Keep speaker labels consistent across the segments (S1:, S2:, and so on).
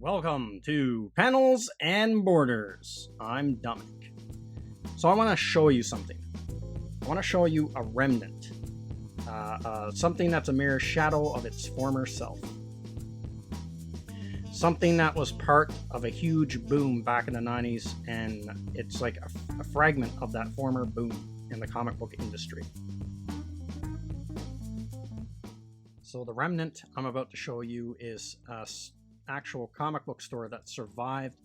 S1: Welcome to Panels and Borders. I'm Dominic. So I want to show you something. I want to show you a remnant. Something that's a mere shadow of its former self. Something that was part of a huge boom back in the 90s, and it's like a fragment of that former boom in the comic book industry. So the remnant I'm about to show you is a actual comic book store that survived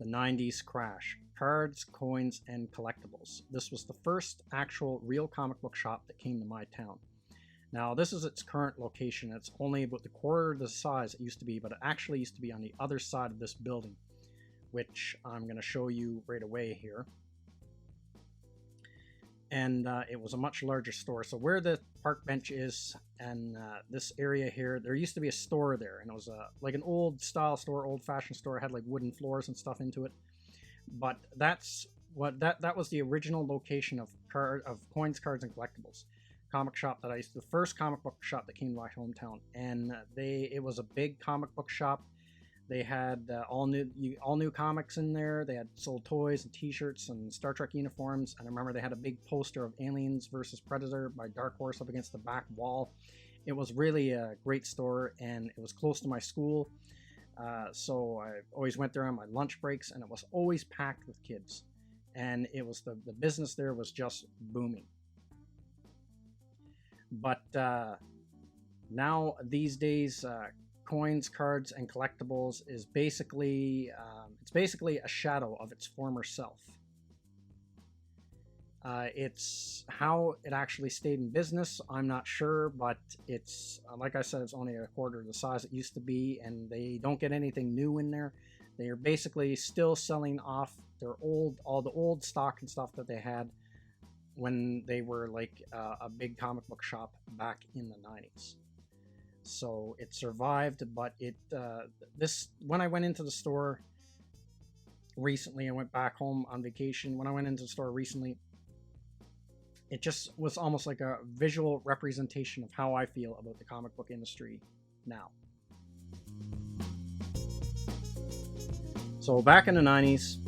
S1: the 90s crash. Cards, coins, and collectibles. This was the first actual real comic book shop that came to my town. Now this is its current location. It's only about the quarter of the size it used to be, but it actually used to be on the other side of this building, which I'm going to show you right away here. And it was a much larger store. So where the park bench is and this area here, there used to be a store there, and it was like an old style store, old fashioned store. It had like wooden floors and stuff into it. But that's what that was the original location of coins, cards, and collectibles. Comic shop that the first comic book shop that came to my hometown, and it was a big comic book shop. They had all new comics in there. They had sold toys and T-shirts and Star Trek uniforms. And I remember they had a big poster of Aliens versus Predator by Dark Horse up against the back wall. It was really a great store, and it was close to my school. So I always went there on my lunch breaks, and it was always packed with kids. And it was the business there was just booming. But now these days, coins, cards, and collectibles is basically a shadow of its former self. It's how it actually stayed in business, I'm not sure, but it's like I said, it's only a quarter of the size it used to be, and they don't get anything new in there. They are basically still selling off all the old stock and stuff that they had when they were like a big comic book shop back in the 90s. So it survived, but when I went into the store recently, I went back home on vacation. When I went into the store recently, it just was almost like a visual representation of how I feel about the comic book industry now. So back in the 90s,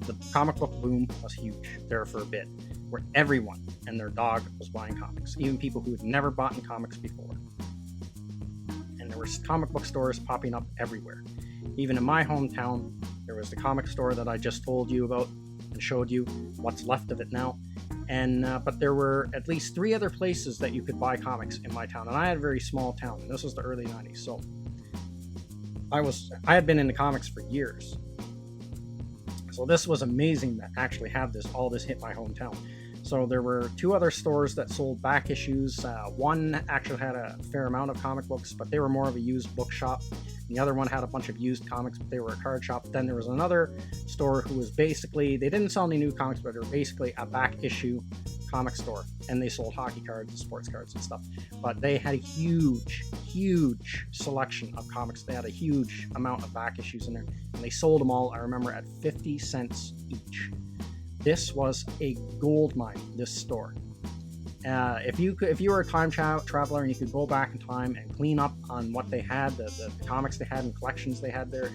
S1: the comic book boom was huge there for a bit, where everyone and their dog was buying comics, even people who had never bought comics before. And there were comic book stores popping up everywhere. Even in my hometown, there was the comic store that I just told you about and showed you what's left of it now. And but there were at least 3 other places that you could buy comics in my town, and I had a very small town, and this was the early 90s. So I had been into comics for years. So this was amazing that actually all this hit my hometown. So there were 2 other stores that sold back issues. One actually had a fair amount of comic books, but they were more of a used book shop. The other one had a bunch of used comics, but they were a card shop. Then there was another store who was basically, they didn't sell any new comics, but they were basically a back issue comic store. And they sold hockey cards and sports cards and stuff. But they had a huge selection of comics. They had a huge amount of back issues in there. And they sold them all, I remember, at 50 cents each. This was a gold mine, this store. If you were a time traveler and you could go back in time and clean up on what they had, the comics they had and collections they had there,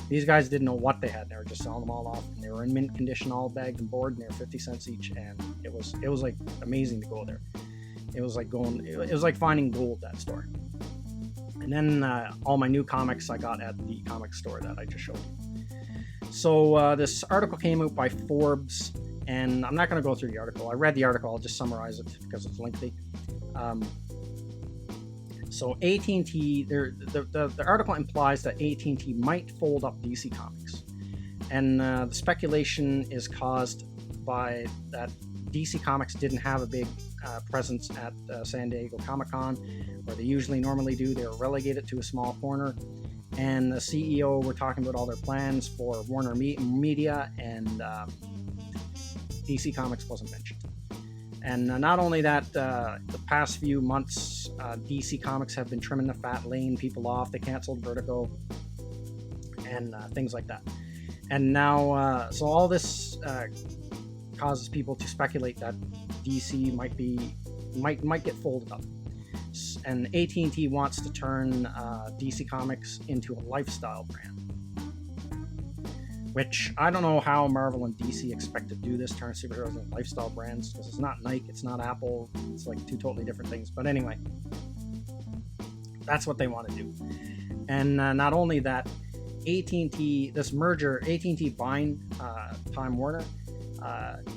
S1: these guys didn't know what they had. They were just selling them all off, and they were in mint condition, all bagged and board, and they were 50 cents each. And it was like amazing to go there. It was like finding gold, that store. And then all my new comics I got at the comic store that I just showed you. So this article came out by Forbes, and I'm not going to go through the article. I read the article. I'll just summarize it because it's lengthy. So AT&T, the article implies that AT&T might fold up DC Comics. And the speculation is caused by that DC Comics didn't have a big presence at San Diego Comic-Con, where they normally do. They were relegated to a small corner. And the CEO were talking about all their plans for Warner Media, and DC Comics wasn't mentioned. And not only that, the past few months, DC Comics have been trimming the fat, laying people off. They canceled Vertigo and things like that. And now, so all this causes people to speculate that DC might get folded up. and AT&T wants to turn DC Comics into a lifestyle brand. Which I don't know how Marvel and DC expect to do this, turn superheroes into lifestyle brands, because it's not Nike, it's not Apple, it's like two totally different things. But anyway, that's what they want to do. And not only that, AT&T, this merger, AT&T buying Time Warner,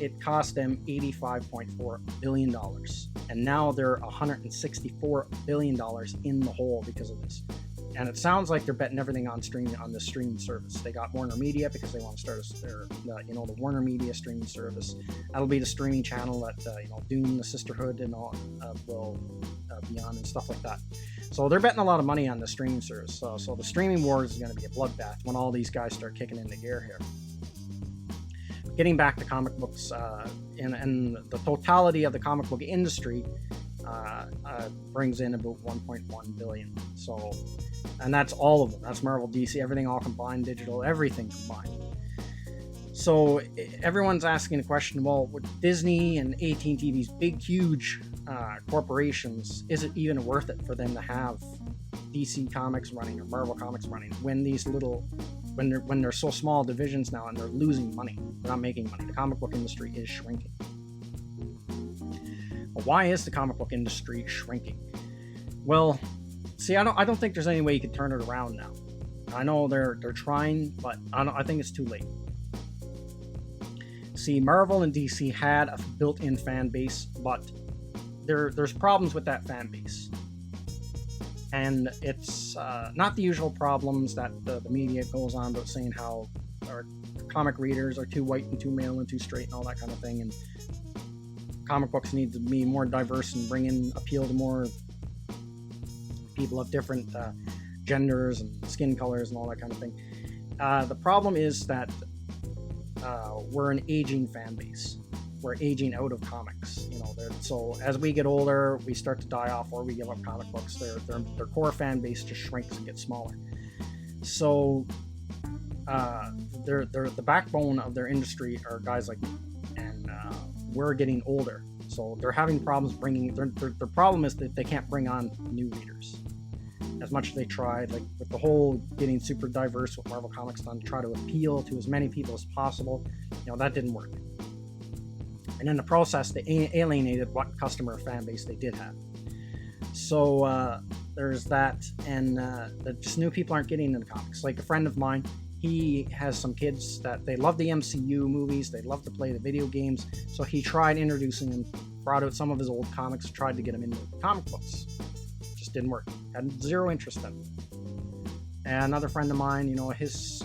S1: it cost them $85.4 billion. And now they're $164 billion in the hole because of this. And it sounds like they're betting everything on streaming, on this streaming service. They got Warner Media because they want to start the Warner Media streaming service. That'll be the streaming channel that Dune, the Sisterhood, and all will be on and stuff like that. So they're betting a lot of money on the streaming service. So the streaming wars is going to be a bloodbath when all these guys start kicking into gear here. Getting back to comic books, and the totality of the comic book industry brings in about 1.1 billion. So, and that's all of them. That's Marvel, DC, everything all combined, digital, everything combined. So everyone's asking the question, well, with Disney and AT&T, these big, huge corporations, is it even worth it for them to have DC Comics running or Marvel Comics running when these little, when they're so small divisions now and they're losing money, they're not making money. The comic book industry is shrinking. Well, why is the comic book industry shrinking? Well, see, I don't think there's any way you can turn it around now. I know they're trying, but I think it's too late. See, Marvel and DC had a built-in fan base, but there's problems with that fan base. And it's not the usual problems that the media goes on about saying how our comic readers are too white and too male and too straight and all that kind of thing. And comic books need to be more diverse and appeal to more people of different genders and skin colors and all that kind of thing. The problem is that we're an aging fan base. We're aging out of comics. So as we get older, we start to die off, or we give up comic books. Their core fan base just shrinks and gets smaller. So they're the backbone of their industry are guys like me, and we're getting older. So they're having problems bringing. Their problem is that they can't bring on new readers. As much as they tried, like with the whole getting super diverse with Marvel Comics done, to try to appeal to as many people as possible, that didn't work. And in the process, they alienated what customer fan base they did have. So there's that, and just new people aren't getting into comics. Like a friend of mine, he has some kids that they love the MCU movies, they love to play the video games, so he tried introducing them, brought out some of his old comics, tried to get them into comic books. Just didn't work. Had zero interest in them. And another friend of mine, his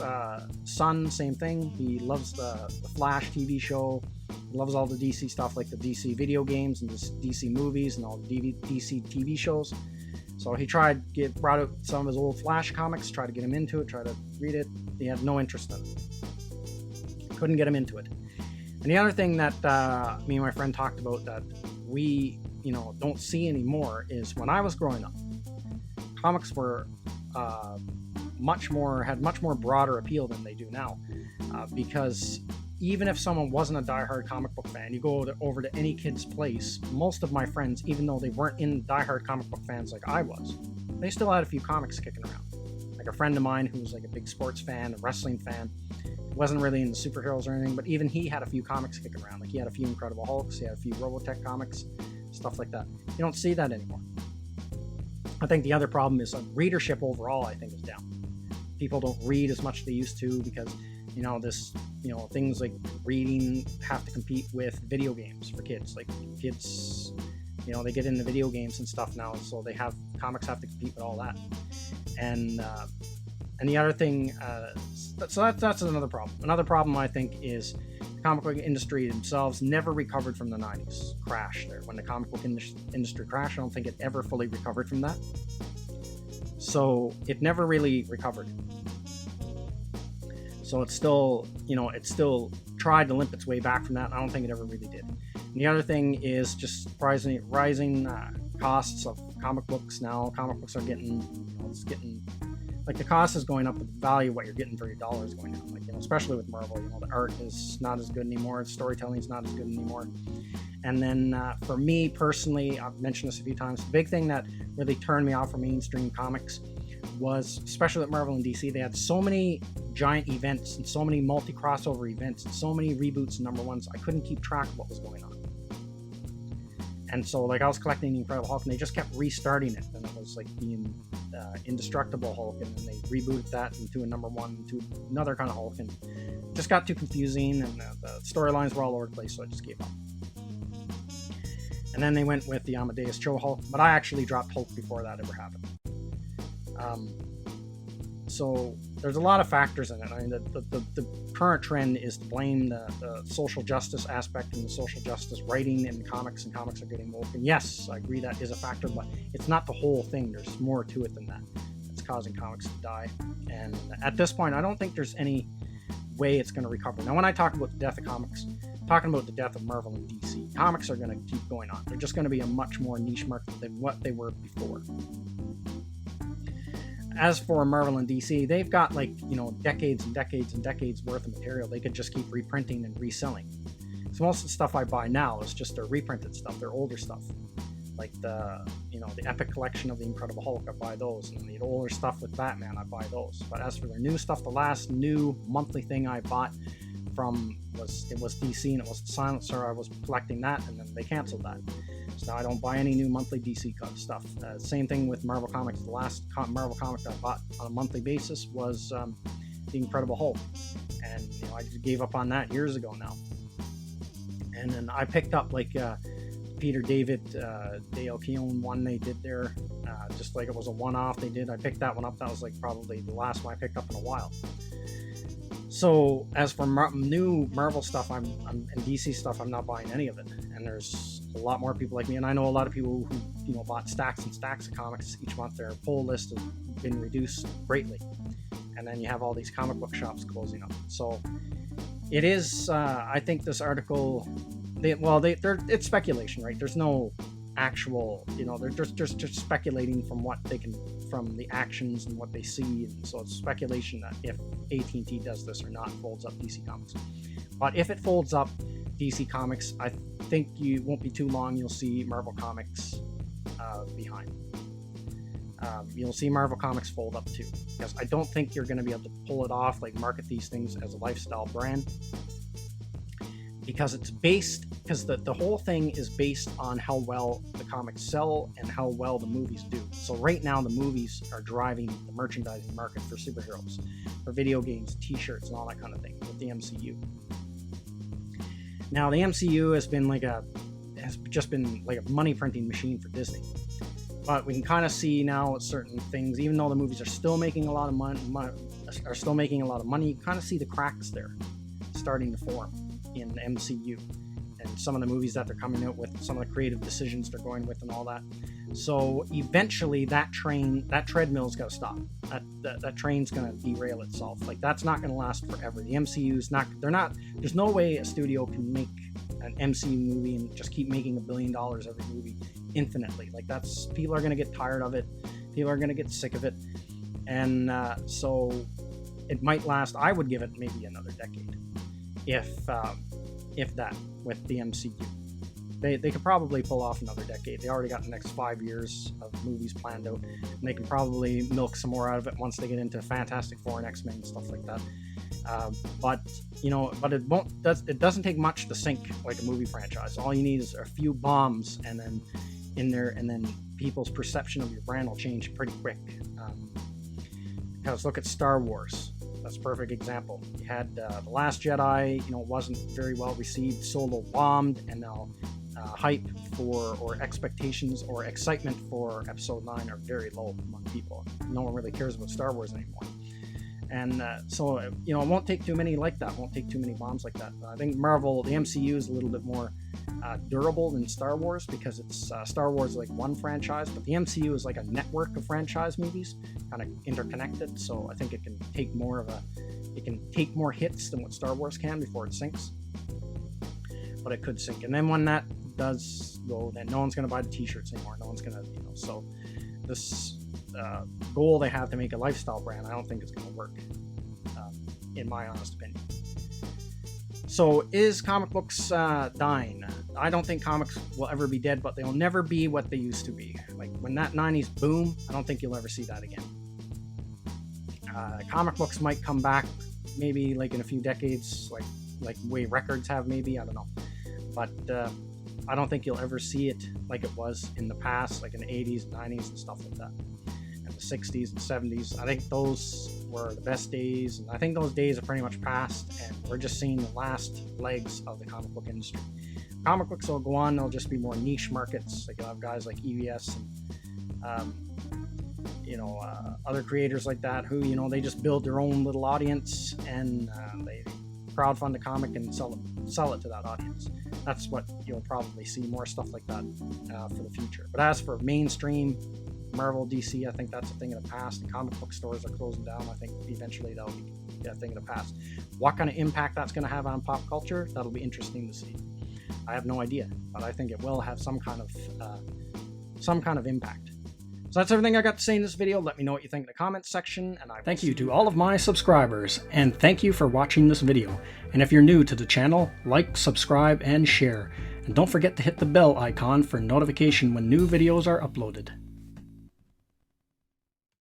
S1: son, same thing. He loves the Flash TV show. He loves all the DC stuff, like the DC video games and the DC movies and all the DC TV shows. So he brought out some of his old Flash comics, tried to get him into it, tried to read it. He had no interest in it. Couldn't get him into it. And the other thing that me and my friend talked about that we, don't see anymore is when I was growing up, comics were had much more broader appeal than they do now, because even if someone wasn't a diehard comic book fan, you go over to any kid's place, most of my friends, even though they weren't in diehard comic book fans like I was, they still had a few comics kicking around. Like a friend of mine who was like a big sports fan, a wrestling fan, wasn't really into superheroes or anything, but even he had a few comics kicking around. Like he had a few Incredible Hulks, he had a few Robotech comics, stuff like that. You don't see that anymore. I think the other problem is readership overall, I think, is down. People don't read as much as they used to because, things like reading have to compete with video games for kids. Like kids, they get into video games and stuff now, so comics have to compete with all that. And the other thing, so that's another problem. Another problem, I think, is the comic book industry themselves never recovered from the 90s crash there. When the comic book industry crashed, I don't think it ever fully recovered from that. So it never really recovered. So it's still, it still tried to limp its way back from that. I don't think it ever really did. And the other thing is just rising costs of comic books now. Comic books are getting like the cost is going up, but the value of what you're getting for your dollar is going down. Like, you know, especially with Marvel, you know, the art is not as good anymore, storytelling is not as good anymore. And then for me personally, I've mentioned this a few times, the big thing that really turned me off from mainstream comics was, especially with Marvel and DC, they had so many giant events and so many multi-crossover events and so many reboots and number ones, I couldn't keep track of what was going on. And so, like, I was collecting the Incredible Hulk, and they just kept restarting it, and it was like being Indestructible Hulk, and then they rebooted that into a number one, to another kind of Hulk, and it just got too confusing, and the storylines were all over the place, so I just gave up. And then they went with the Amadeus Cho Hulk, but I actually dropped Hulk before that ever happened. So there's a lot of factors in it. I mean, the current trend is to blame the social justice aspect and the social justice writing in comics, and comics are getting woke. And yes, I agree that is a factor, but it's not the whole thing. There's more to it than that. It's causing comics to die. And at this point, I don't think there's any way it's going to recover. Now, when I talk about the death of comics, I'm talking about the death of Marvel and DC. Comics are going to keep going on. They're just going to be a much more niche market than what they were before. As for Marvel and DC, they've got, like, you know, decades and decades and decades worth of material they could just keep reprinting and reselling. So most of the stuff I buy now is just their reprinted stuff, their older stuff. Like the Epic collection of the Incredible Hulk, I buy those. And the older stuff with Batman, I buy those. But as for their new stuff, the last new monthly thing I bought from was DC, and it was the Silencer. I was collecting that, and then they canceled that. So now I don't buy any new monthly DC stuff. Same thing with Marvel Comics. The last Marvel comic that I bought on a monthly basis was the Incredible Hulk, and you know, I just gave up on that years ago now. And then I picked up like Peter David Dale Keown one they did there, just like it was a one-off they did. I picked that one up. That was like probably the last one I picked up in a while. So as for new Marvel stuff, and DC stuff, I'm not buying any of it. And there's a lot more people like me, and I know a lot of people who, you know, bought stacks and stacks of comics each month. Their pull list has been reduced greatly, and then you have all these comic book shops closing up. So it is, I think this article, it's speculation, right? There's no actual, you know, they're just speculating from what they can, from the actions and what they see, and so it's speculation that if AT&T does this or not, folds up DC Comics. But if it folds up DC Comics, I think you won't be too long, you'll see Marvel Comics behind. You'll see Marvel Comics fold up too, because I don't think you're going to be able to pull it off, like market these things as a lifestyle brand, because the whole thing is based on how well the comics sell and how well the movies do. So right now the movies are driving the merchandising market for superheroes, for video games, t-shirts, and all that kind of thing with the MCU. Now the MCU has just been like a money printing machine for Disney. But we can kind of see now certain things, even though the movies are still making a lot of money, you kind of see the cracks there starting to form in the MCU, and some of the movies that they're coming out with, some of the creative decisions they're going with, and all that. So eventually that treadmill's got to stop. That train's going to derail itself. Like, that's not going to last forever. The MCU's there's no way a studio can make an MCU movie and just keep making $1 billion every movie infinitely. Like, people are going to get tired of it. People are going to get sick of it. And so it might last. I would give it maybe another decade. If that, with the MCU. They could probably pull off another decade. They already got the next 5 years of movies planned out, and they can probably milk some more out of it once they get into Fantastic Four and X-Men and stuff like that. But it doesn't take much to sink like a movie franchise. All you need is a few bombs, and then people's perception of your brand will change pretty quick. Because look at Star Wars. That's a perfect example. You had The Last Jedi, wasn't very well received. Solo bombed, and now hype or expectations or excitement for Episode 9 are very low among people. No one really cares about Star Wars anymore. And so it won't take too many like that. It won't take too many bombs like that. I think Marvel, the MCU, is a little bit more durable than Star Wars, because it's Star Wars is like one franchise, but the MCU is like a network of franchise movies, kind of interconnected. So I think it can take more hits than what Star Wars can before it sinks. But it could sink, and then when that does go, then no one's going to buy the t-shirts anymore. No one's going to, so this goal they have to make a lifestyle brand, I don't think it's going to work, in my honest opinion. So is comic books dying? I don't think comics will ever be dead, but they'll never be what they used to be. Like when that 90s boom, I don't think you'll ever see that again. Comic books might come back maybe like in a few decades, like way records have, maybe, I don't know. But I don't think you'll ever see it like it was in the past, like in the 80s and 90s and stuff like that, and the 60s and 70s. I think those were the best days, and I think those days are pretty much past, and we're just seeing the last legs of the comic book industry. Comic books will go on, they'll just be more niche markets. Like you'll have guys like EVS and other creators like that who, they just build their own little audience, and they crowdfund a comic and sell it to that audience. That's what you'll probably see, more stuff like that for the future. But as for mainstream Marvel, DC, I think that's a thing of the past. The comic book stores are closing down. I think eventually that'll be a thing of the past. What kind of impact that's going to have on pop culture, that'll be interesting to see. I have no idea, but I think it will have some kind of impact. So that's everything I got to say in this video. Let me know what you think in the comments section, and I thank you to all of my subscribers, and thank you for watching this video. And if you're new to the channel, like, subscribe, and share. And don't forget to hit the bell icon for notification when new videos are uploaded.